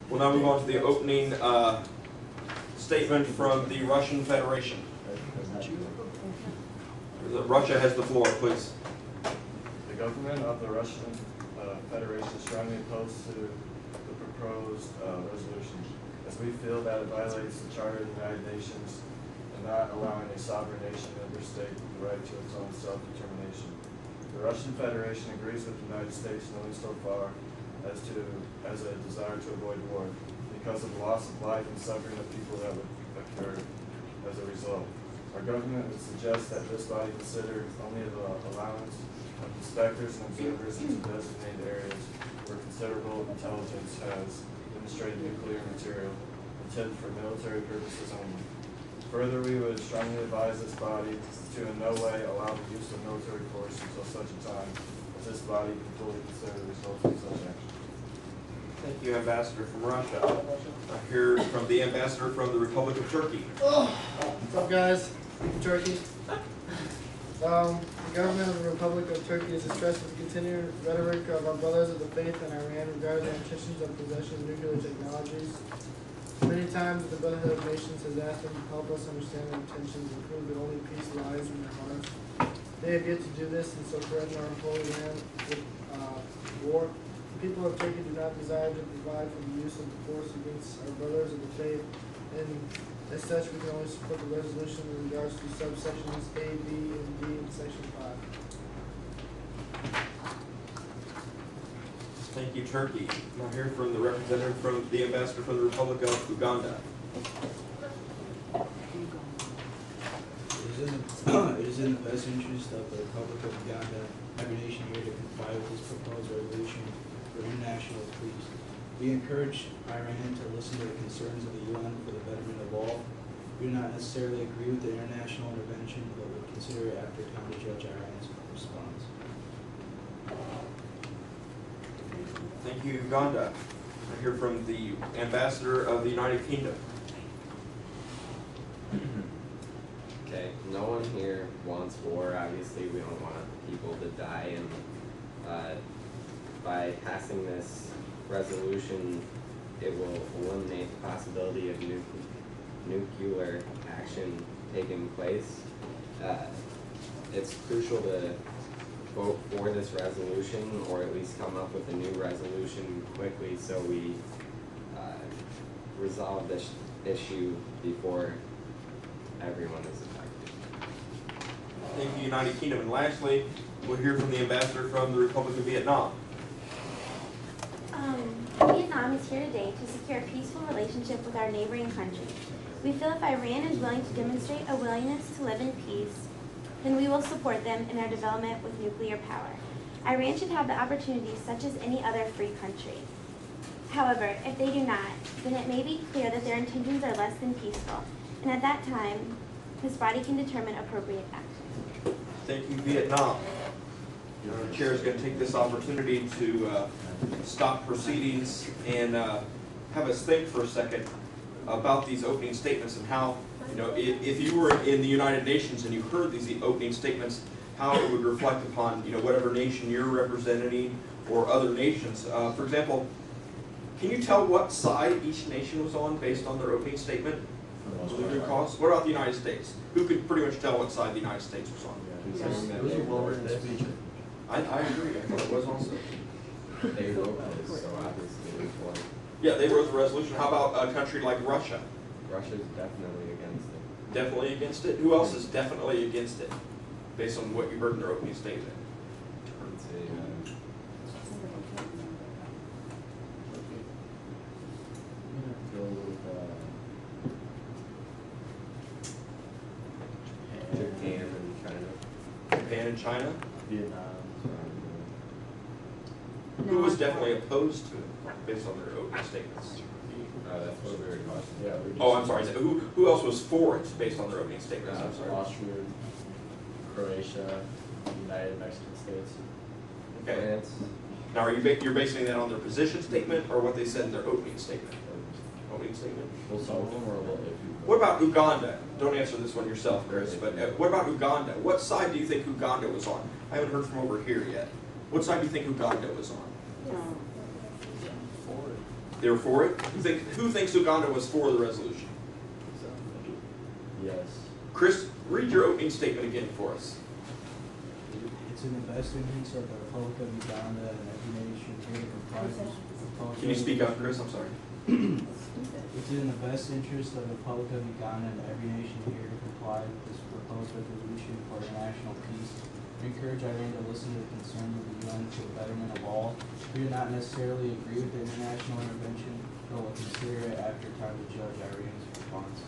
We'll now move on to the opening statement from the Russian Federation. Russia has the floor, please. The government of the Russian Federation is strongly opposed to the proposed resolution, as we feel that it violates the Charter of the United Nations and not allowing a sovereign nation member state the right to its own self-determination. The Russian Federation agrees with the United States only so far as a desire to avoid war, because of the loss of life and suffering of people that would occur as a result. Our government would suggest that this body consider only the allowance of inspectors and observers into designated areas where considerable intelligence has demonstrated nuclear material intended for military purposes only. Further, we would strongly advise this body to in no way allow the use of military force until such a time as this body can fully consider the results of such action. Thank you, Ambassador from Russia. I hear from the Ambassador from the Republic of Turkey. What's up, guys? Turkey. The government of the Republic of Turkey is distressed with the continued rhetoric of our brothers of the faith in Iran regarding their intentions of possession of nuclear technologies. Many times the Brotherhood of Nations has asked them to help us understand their intentions and prove that only peace lies in their hearts. They have yet to do this, and so threaten our holy land with war. The people of Turkey do not desire to provide for the use of the force against our brothers of the faith, and as such we can only support the resolution in regards to subsections A, B, and D in Section 5. Thank you, Turkey. Now hear from the representative from the Ambassador from the Republic of Uganda. It is in the best interest of the Republic of Uganda, every nation here, to comply with this proposed resolution for international peace. We encourage Iran to listen to the concerns of the UN for the betterment of all. We do not necessarily agree with the international intervention, but would consider it after time to judge Iran's response. Thank you, Uganda. I hear from the Ambassador of the United Kingdom. Okay, no one here wants war. Obviously, we don't want people to die, and by passing this resolution, it will eliminate the possibility of nuclear action taking place. It's crucial to vote for this resolution, or at least come up with a new resolution quickly, so we resolve this issue before everyone is affected. Thank you, United Kingdom. And lastly, we'll hear from the Ambassador from the Republic of Vietnam. Vietnam is here today to secure a peaceful relationship with our neighboring country. We feel if Iran is willing to demonstrate a willingness to live in peace, then we will support them in their development with nuclear power. Iran should have the opportunities such as any other free country. However, if they do not, then it may be clear that their intentions are less than peaceful, and at that time, this body can determine appropriate action. Thank you, Vietnam. The chair is going to take this opportunity to stop proceedings and have us think for a second about these opening statements and how, if you were in the United Nations and you heard these opening statements, how it would reflect upon, whatever nation you're representing or other nations. For example, can you tell what side each nation was on based on their opening statement? What about the United States? Who could pretty much tell what side the United States was on? It was a well-written speech. I agree. I thought it was also. They wrote this, so obviously it was. Yeah, they wrote the resolution. How about a country like Russia? Russia's definitely against it. Definitely against it? Who else is definitely against it, based on what you heard in their opening statement? Let's see, Go with Japan and China. Japan and China? Vietnam. Who was definitely opposed to it, based on their opening statements? That's what we were talking Yeah. Oh, I'm sorry. Who else was for it, based on their opening statements? I'm sorry. Austria, Croatia, United Mexican States. Okay. France. Now, are you're basing that on their position statement or what they said in their opening statement? Opening statement. Well, some of them were a little iffy. What about Uganda? Don't answer this one yourself, Chris, but what about Uganda? What side do you think Uganda was on? I haven't heard from over here yet. What side do you think Uganda was on? They were for it? Who thinks Uganda was for the resolution? Yes. Chris, read your opening statement again for us. It's in the best interest of the Republic of Uganda and every nation here to comply with this proposed. Can you speak up, Chris? I'm sorry. It's in the best interest of the Republic of Uganda and every nation here to comply with this proposed resolution for international peace. We encourage Iran to listen to the concerns of the UN for the betterment of all. We do not necessarily agree with the international intervention, but will consider it after time to judge Iran's response.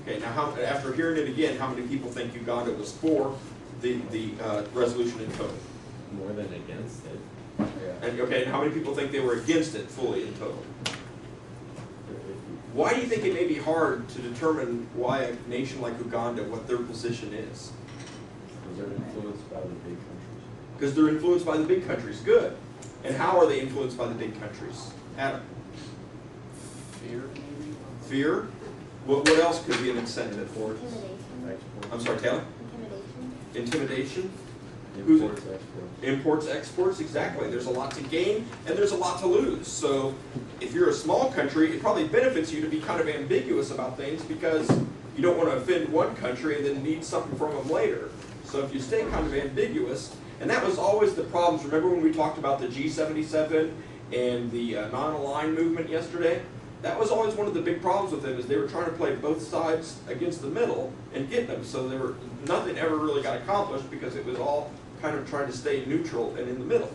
Okay, now after hearing it again, how many people think Uganda was for the resolution in total? More than against it. And okay, and how many people think they were against it fully in total? Why do you think it may be hard to determine why a nation like Uganda, what their position is? Because they're influenced by the big countries. Because they're influenced by the big countries. Good. And how are they influenced by the big countries? Adam? Fear, maybe? Fear? What else could be an incentive for it? Intimidation. I'm sorry, Taylor? Intimidation. Intimidation? Imports, exports. Imports, exports, exactly. There's a lot to gain and there's a lot to lose. So if you're a small country, it probably benefits you to be kind of ambiguous about things because you don't want to offend one country and then need something from them later. So if you stay kind of ambiguous, and that was always the problems. Remember when we talked about the G77 and the non-aligned movement yesterday? That was always one of the big problems with them is they were trying to play both sides against the middle and get them. So nothing ever really got accomplished because it was all kind of trying to stay neutral and in the middle.